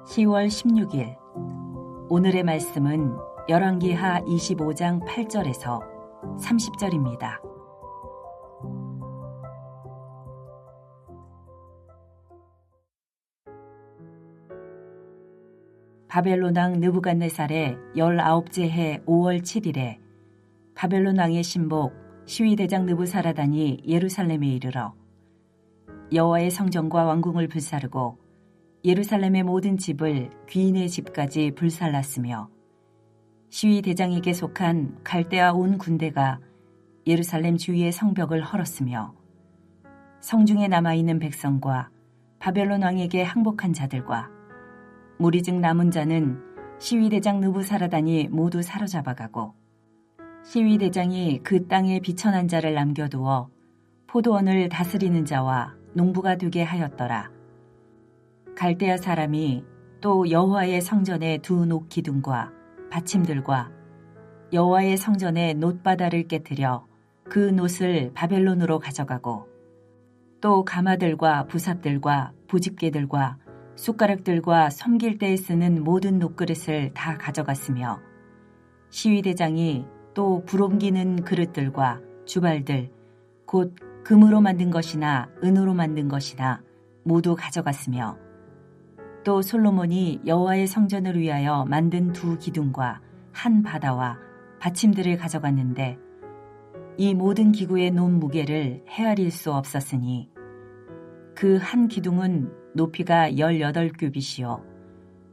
10월 16일 오늘의 말씀은 열왕기하 25장 8절에서 30절입니다. 바벨론 왕 느부갓네살의 19째 해 5월 7일에 바벨론 왕의 신복 시위대장 느부사라단이 예루살렘에 이르러 여호와의 성전과 왕궁을 불사르고 예루살렘의 모든 집을 귀인의 집까지 불살랐으며 시위대장에게 속한 갈대아 온 군대가 예루살렘 주위의 성벽을 헐었으며 성중에 남아있는 백성과 바벨론 왕에게 항복한 자들과 무리 중 남은 자는 시위대장 느부사라단이 모두 사로잡아가고 시위대장이 그 땅에 비천한 자를 남겨두어 포도원을 다스리는 자와 농부가 되게 하였더라. 갈대아 사람이 또 여호와의 성전의 두 녹기둥과 받침들과 여호와의 성전의 놋바다를 깨뜨려 그 놋을 바벨론으로 가져가고 또 가마들과 부삽들과 부집개들과 숟가락들과 섬길 때에 쓰는 모든 놋그릇을 다 가져갔으며 시위대장이 또 불옮기는 그릇들과 주발들 곧 금으로 만든 것이나 은으로 만든 것이나 모두 가져갔으며 또 솔로몬이 여호와의 성전을 위하여 만든 두 기둥과 한 바다와 받침들을 가져갔는데 이 모든 기구의 놋 무게를 헤아릴 수 없었으니 그 한 기둥은 높이가 18규빗이요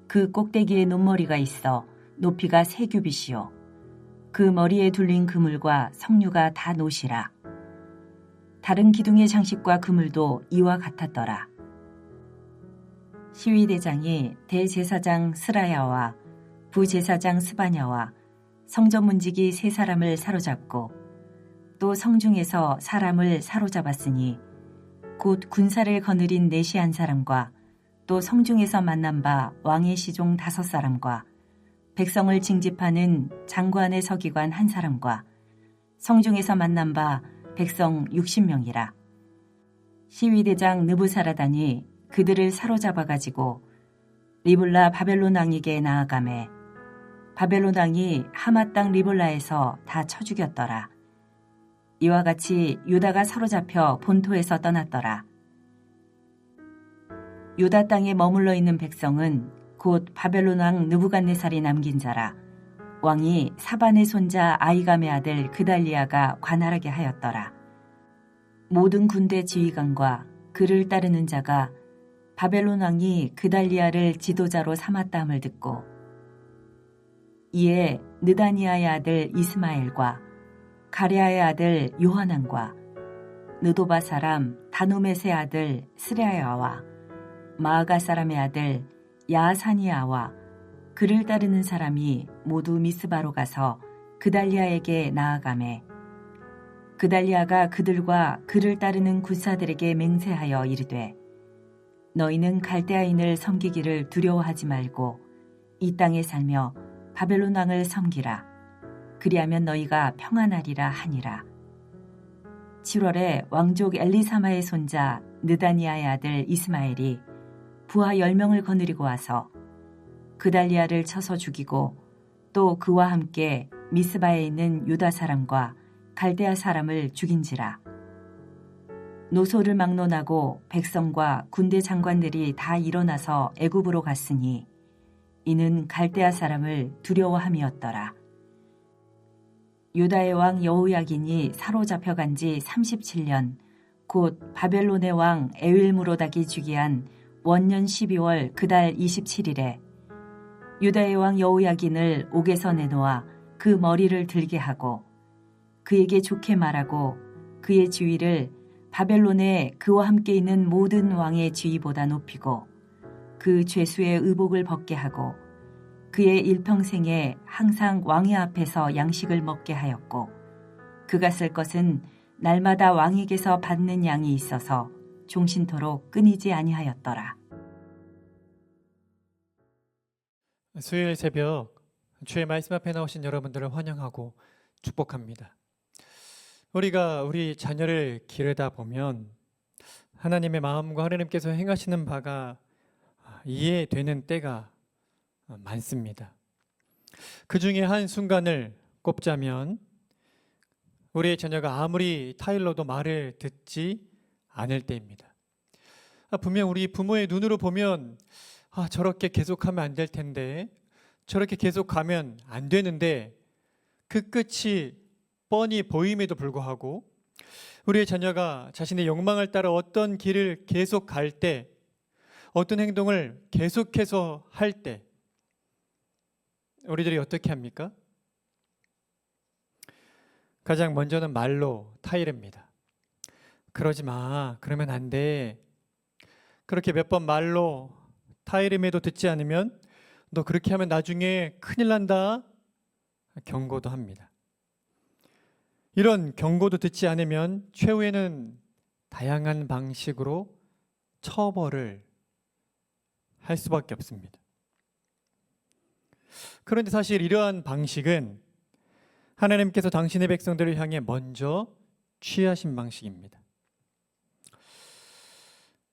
그 꼭대기에 놋머리가 있어 높이가 3규빗이요 그 머리에 둘린 그물과 석류가 다 놋이라. 다른 기둥의 장식과 그물도 이와 같았더라. 시위대장이 대제사장 스라야와 부제사장 스바냐와 성전 문지기 3사람을 사로잡고 또 성중에서 사람을 사로잡았으니 곧 군사를 거느린 내시 한 사람과 또 성중에서 만난 바 왕의 시종 5사람과 백성을 징집하는 장관의 서기관 1사람과 성중에서 만난 바 백성 60명이라. 시위대장 느부사라단이 그들을 사로잡아가지고 리블라 바벨론 왕에게 나아가매 바벨론 왕이 하마 땅 리블라에서 다 쳐 죽였더라. 이와 같이 유다가 사로잡혀 본토에서 떠났더라. 유다 땅에 머물러 있는 백성은 곧 바벨론 왕 느부갓네살이 남긴 자라. 왕이 사반의 손자 아이감의 아들 그달리아가 관할하게 하였더라. 모든 군대 지휘관과 그를 따르는 자가 바벨론 왕이 그달리아를 지도자로 삼았다함을 듣고 이에 느다니아의 아들 이스마엘과 가랴의 아들 요하난과 느도바 사람 다누멧의 아들 스랴야와 마아가 사람의 아들 야사니아와 그를 따르는 사람이 모두 미스바로 가서 그달리아에게 나아가매 그달리아가 그들과 그를 따르는 군사들에게 맹세하여 이르되 너희는 갈대아인을 섬기기를 두려워하지 말고 이 땅에 살며 바벨론 왕을 섬기라. 그리하면 너희가 평안하리라 하니라. 7월에 왕족 엘리사마의 손자 느다니아의 아들 이스마엘이 부하 10명을 거느리고 와서 그달리아를 쳐서 죽이고 또 그와 함께 미스바에 있는 유다 사람과 갈대아 사람을 죽인지라. 노소를 막론하고 백성과 군대 장관들이 다 일어나서 애굽으로 갔으니 이는 갈대아 사람을 두려워함이었더라. 유다의 왕 여호야긴이 사로잡혀간 지 37년 곧 바벨론의 왕 에윌무로닥이 즉위한 원년 12월 그달 27일에 유다의 왕 여호야긴을 옥에서 내놓아 그 머리를 들게 하고 그에게 좋게 말하고 그의 지위를 바벨론에 그와 함께 있는 모든 왕의 지위보다 높이고 그 죄수의 의복을 벗게 하고 그의 일평생에 항상 왕의 앞에서 양식을 먹게 하였고 그가 쓸 것은 날마다 왕에게서 받는 양이 있어서 종신토록 끊이지 아니하였더라. 수요일 새벽 주의 말씀 앞에 나오신 여러분들을 환영하고 축복합니다. 우리가 우리 자녀를 기르다 보면 하나님의 마음과 하나님께서 행하시는 바가 이해되는 때가 많습니다. 그 중에 한 순간을 꼽자면 우리의 자녀가 아무리 타일러도 말을 듣지 않을 때입니다. 분명 우리 부모의 눈으로 보면 저렇게 계속하면 안 될 텐데, 저렇게 계속 가면 안 되는데 그 끝이 뻔히 보임에도 불구하고 우리의 자녀가 자신의 욕망을 따라 어떤 길을 계속 갈 때, 어떤 행동을 계속해서 할 때 우리들이 어떻게 합니까? 가장 먼저는 말로 타이릅니다. 그러지 마, 그러면 안 돼. 그렇게 몇 번 말로 타이름에도 듣지 않으면 너 그렇게 하면 나중에 큰일 난다, 경고도 합니다. 이런 경고도 듣지 않으면 최후에는 다양한 방식으로 처벌을 할 수밖에 없습니다. 그런데 사실 이러한 방식은 하나님께서 당신의 백성들을 향해 먼저 취하신 방식입니다.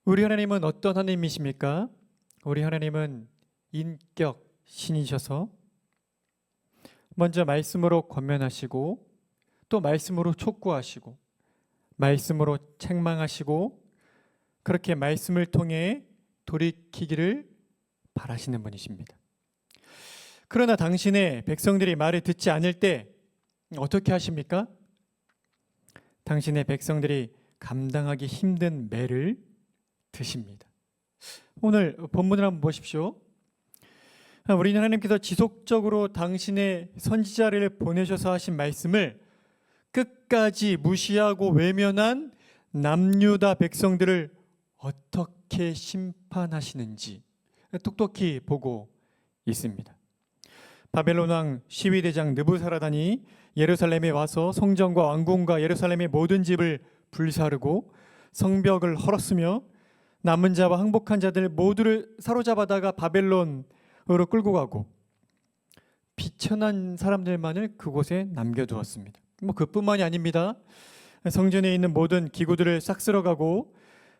우리 하나님은 어떤 하나님이십니까? 우리 하나님은 인격 신이셔서 먼저 말씀으로 권면하시고 또 말씀으로 촉구하시고 말씀으로 책망하시고 그렇게 말씀을 통해 돌이키기를 바라시는 분이십니다. 그러나 당신의 백성들이 말을 듣지 않을 때 어떻게 하십니까? 당신의 백성들이 감당하기 힘든 매를 드십니다. 오늘 본문을 한번 보십시오. 우리 하나님께서 지속적으로 당신의 선지자를 보내셔서 하신 말씀을 끝까지 무시하고 외면한 남유다 백성들을 어떻게 심판하시는지 똑똑히 보고 있습니다. 바벨론 왕 시위대장 느부사라단이 예루살렘에 와서 성전과 왕궁과 예루살렘의 모든 집을 불사르고 성벽을 헐었으며 남은 자와 항복한 자들 모두를 사로잡아다가 바벨론으로 끌고 가고 비천한 사람들만을 그곳에 남겨두었습니다. 그뿐만이 아닙니다. 성전에 있는 모든 기구들을 싹 쓸어가고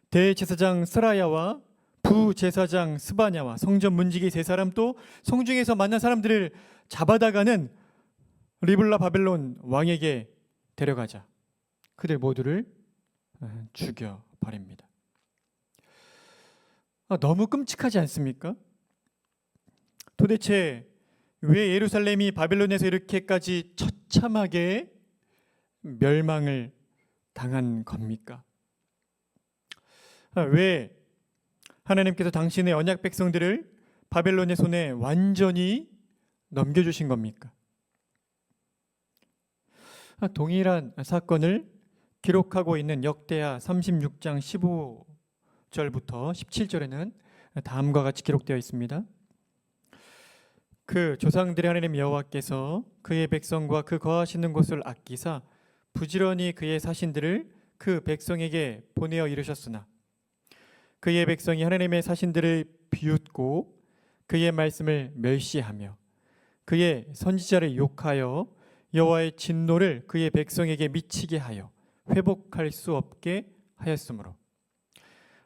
대제사장 스라야와 부제사장 스바냐와 성전 문지기 세 사람 또 성중에서 만난 사람들을 잡아다가는 리블라 바벨론 왕에게 데려가자 그들 모두를 죽여버립니다. 너무 끔찍하지 않습니까? 도대체 왜 예루살렘이 바벨론에서 이렇게까지 처참하게 멸망을 당한 겁니까? 왜 하나님께서 당신의 언약 백성들을 바벨론의 손에 완전히 넘겨주신 겁니까? 동일한 사건을 기록하고 있는 역대하 36장 15절부터 17절에는 다음과 같이 기록되어 있습니다. 그 조상들의 하나님 여호와께서 그의 백성과 그 거하시는 곳을 아끼사 부지런히 그의 사신들을 그 백성에게 보내어 이르셨으나 그의 백성이 하나님의 사신들을 비웃고 그의 말씀을 멸시하며 그의 선지자를 욕하여 여호와의 진노를 그의 백성에게 미치게 하여 회복할 수 없게 하였으므로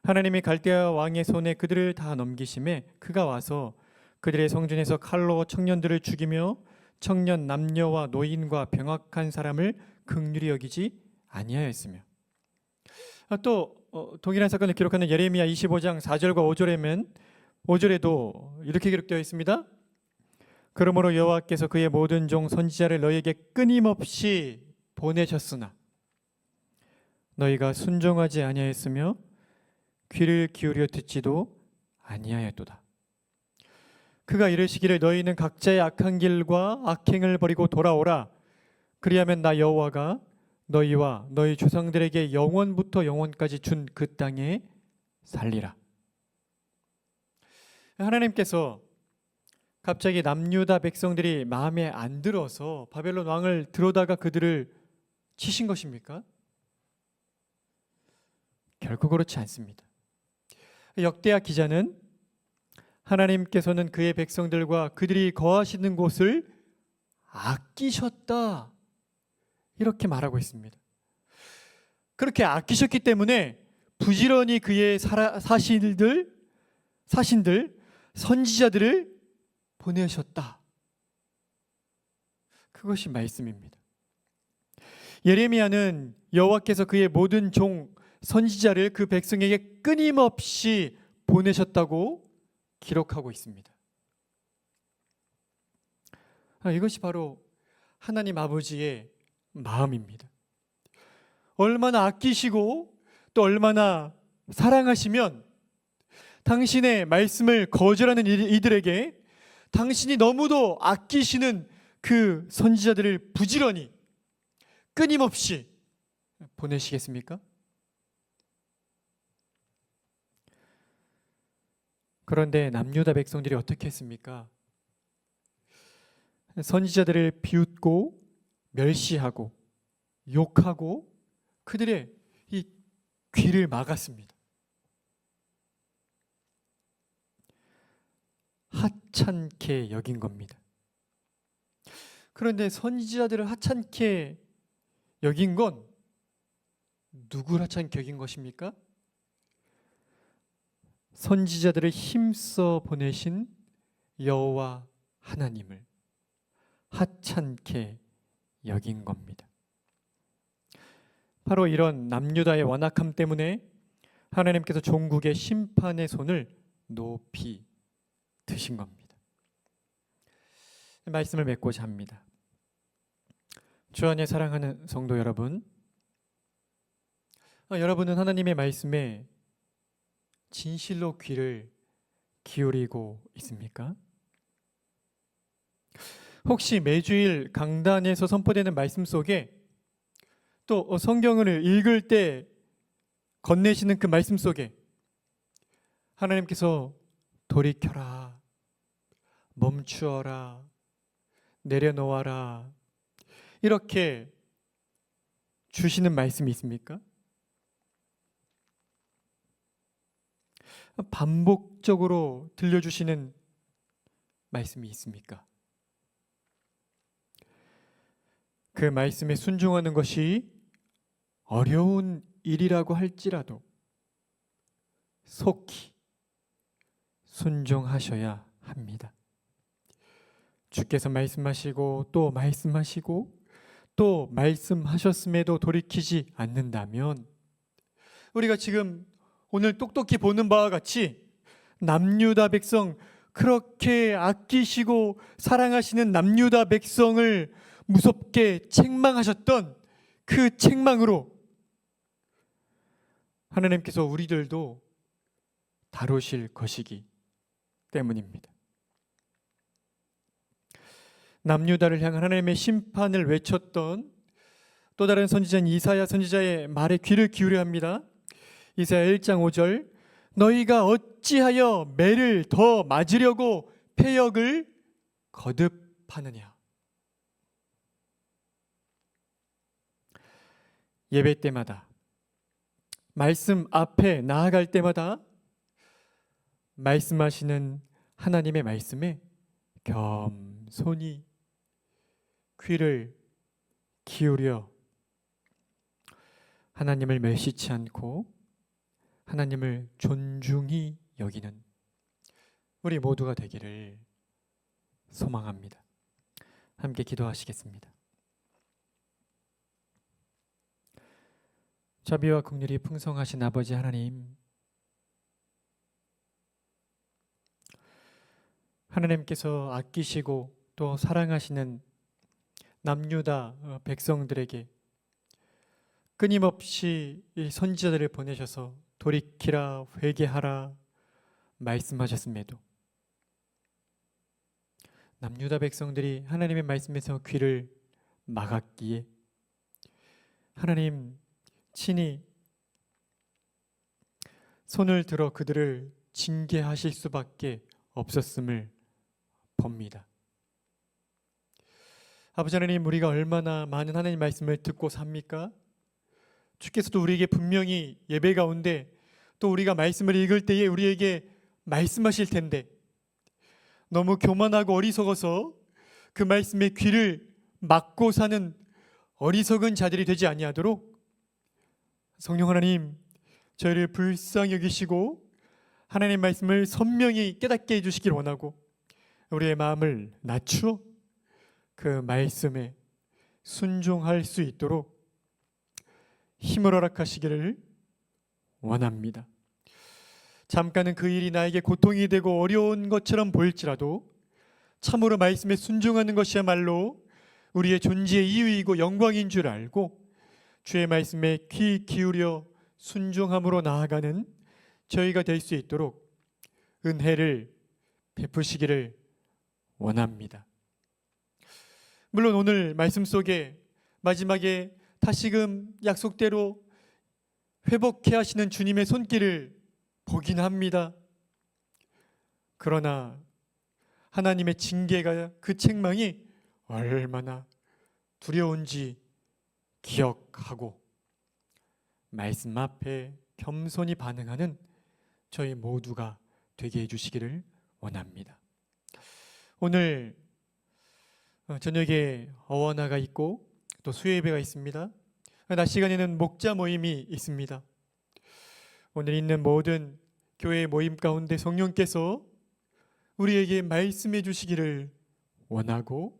하나님이 갈대아 왕의 손에 그들을 다 넘기심에 그가 와서 그들의 성전에서 칼로 청년들을 죽이며 청년 남녀와 노인과 병약한 사람을 긍휼히 여기지 아니하였으며 또 동일한 사건을 기록하는 예레미야 25장 4절과 5절에도 이렇게 기록되어 있습니다. 그러므로 여호와께서 그의 모든 종 선지자를 너희에게 끊임없이 보내셨으나 너희가 순종하지 아니하였으며 귀를 기울여 듣지도 아니하였도다. 그가 이르시기를 너희는 각자의 악한 길과 악행을 버리고 돌아오라. 그리하면 나 여호와가 너희와 너희 조상들에게 영원부터 영원까지 준 그 땅에 살리라. 하나님께서 갑자기 남유다 백성들이 마음에 안 들어서 바벨론 왕을 들어다가 그들을 치신 것입니까? 결코 그렇지 않습니다. 역대하 기자는 하나님께서는 그의 백성들과 그들이 거하시는 곳을 아끼셨다 이렇게 말하고 있습니다. 그렇게 아끼셨기 때문에 부지런히 그의 사신들 선지자들을 보내셨다. 그것이 말씀입니다. 예레미야는 여호와께서 그의 모든 종 선지자를 그 백성에게 끊임없이 보내셨다고 기록하고 있습니다. 이것이 바로 하나님 아버지의 마음입니다. 얼마나 아끼시고 또 얼마나 사랑하시면 당신의 말씀을 거절하는 이들에게 당신이 너무도 아끼시는 그 선지자들을 부지런히 끊임없이 보내시겠습니까? 그런데 남유다 백성들이 어떻게 했습니까? 선지자들을 비웃고 멸시하고 욕하고 그들의 이 귀를 막았습니다. 하찮게 여긴 겁니다. 그런데 선지자들을 하찮게 여긴 건 누구를 하찮게 여긴 것입니까? 선지자들을 힘써 보내신 여호와 하나님을 하찮게 여긴 겁니다. 바로 이런 남유다의 완악함 때문에 하나님께서 종국의 심판의 손을 높이 드신 겁니다. 말씀을 맺고자 합니다. 주 안에 사랑하는 성도 여러분, 여러분은 하나님의 말씀에 진실로 귀를 기울이고 있습니까? 혹시 매주일 강단에서 선포되는 말씀 속에 또 성경을 읽을 때 건네시는 그 말씀 속에 하나님께서 돌이켜라, 멈추어라, 내려놓아라 이렇게 주시는 말씀이 있습니까? 반복적으로 들려주시는 말씀이 있습니까? 그 말씀에 순종하는 것이 어려운 일이라고 할지라도 속히 순종하셔야 합니다. 주께서 말씀하시고 또 말씀하시고 또 말씀하셨음에도 돌이키지 않는다면 우리가 지금 오늘 똑똑히 보는 바와 같이 남유다 백성, 그렇게 아끼시고 사랑하시는 남유다 백성을 무섭게 책망하셨던 그 책망으로 하나님께서 우리들도 다루실 것이기 때문입니다. 남유다를 향한 하나님의 심판을 외쳤던 또 다른 선지자인 이사야 선지자의 말에 귀를 기울여야 합니다. 이사야 1장 5절, 너희가 어찌하여 매를 더 맞으려고 패역을 거듭하느냐. 예배 때마다 말씀 앞에 나아갈 때마다 말씀하시는 하나님의 말씀에 겸손히 귀를 기울여 하나님을 멸시치 않고 하나님을 존중히 여기는 우리 모두가 되기를 소망합니다. 함께 기도하시겠습니다. 자비와 긍휼이 풍성하신 아버지 하나님, 하나님께서 아끼시고 또 사랑하시는 남유다 백성들에게 끊임없이 이 선지자들을 보내셔서 돌이키라, 회개하라 말씀하셨음에도 남유다 백성들이 하나님의 말씀에서 귀를 막았기에 하나님 친히 손을 들어 그들을 징계하실 수밖에 없었음을 봅니다. 아버지 하나님, 우리가 얼마나 많은 하나님 말씀을 듣고 삽니까? 주께서도 우리에게 분명히 예배 가운데 또 우리가 말씀을 읽을 때에 우리에게 말씀하실 텐데 너무 교만하고 어리석어서 그 말씀에 귀를 막고 사는 어리석은 자들이 되지 아니하도록 성령 하나님, 저희를 불쌍히 여기시고 하나님 말씀을 선명히 깨닫게 해주시길 원하고 우리의 마음을 낮추어 그 말씀에 순종할 수 있도록 힘을 허락하시기를 원합니다. 잠깐은 그 일이 나에게 고통이 되고 어려운 것처럼 보일지라도 참으로 말씀에 순종하는 것이야말로 우리의 존재의 이유이고 영광인 줄 알고 주의 말씀에 귀 기울여 순종함으로 나아가는 저희가 될 수 있도록 은혜를 베푸시기를 원합니다. 물론 오늘 말씀 속에 마지막에 다시금 약속대로 회복해 하시는 주님의 손길을 보긴 합니다. 그러나 하나님의 징계가 그 책망이 얼마나 두려운지 기억하고 말씀 앞에 겸손히 반응하는 저희 모두가 되게 해주시기를 원합니다. 오늘 저녁에 어원화가 있고 또 수요예배가 있습니다. 낮 시간에는 목자 모임이 있습니다. 오늘 있는 모든 교회 모임 가운데 성령께서 우리에게 말씀해 주시기를 원하고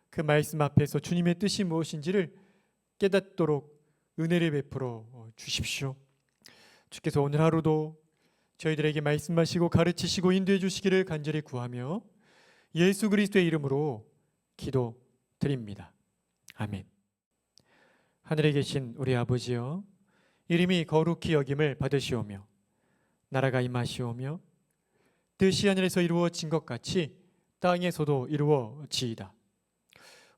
그 말씀 앞에서 주님의 뜻이 무엇인지를 깨닫도록 은혜를 베풀어 주십시오. 주께서 오늘 하루도 저희들에게 말씀하시고 가르치시고 인도해 주시기를 간절히 구하며 예수 그리스도의 이름으로 기도드립니다. 아멘. 하늘에 계신 우리 아버지여, 이름이 거룩히 여김을 받으시오며 나라가 임하시오며 뜻이 하늘에서 이루어진 것 같이 땅에서도 이루어지이다.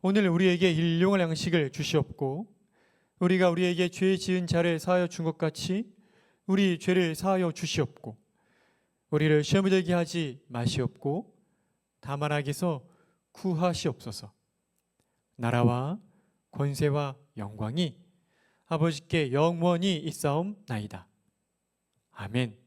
오늘 우리에게 일용할 양식을 주시옵고 우리가 우리에게 죄 지은 자를 사하여 준 것 같이 우리 죄를 사하여 주시옵고 우리를 시험에 들게 하지 마시옵고 다만 악에서 구하시옵소서. 나라와 권세와 영광이 아버지께 영원히 있사옵나이다. 아멘.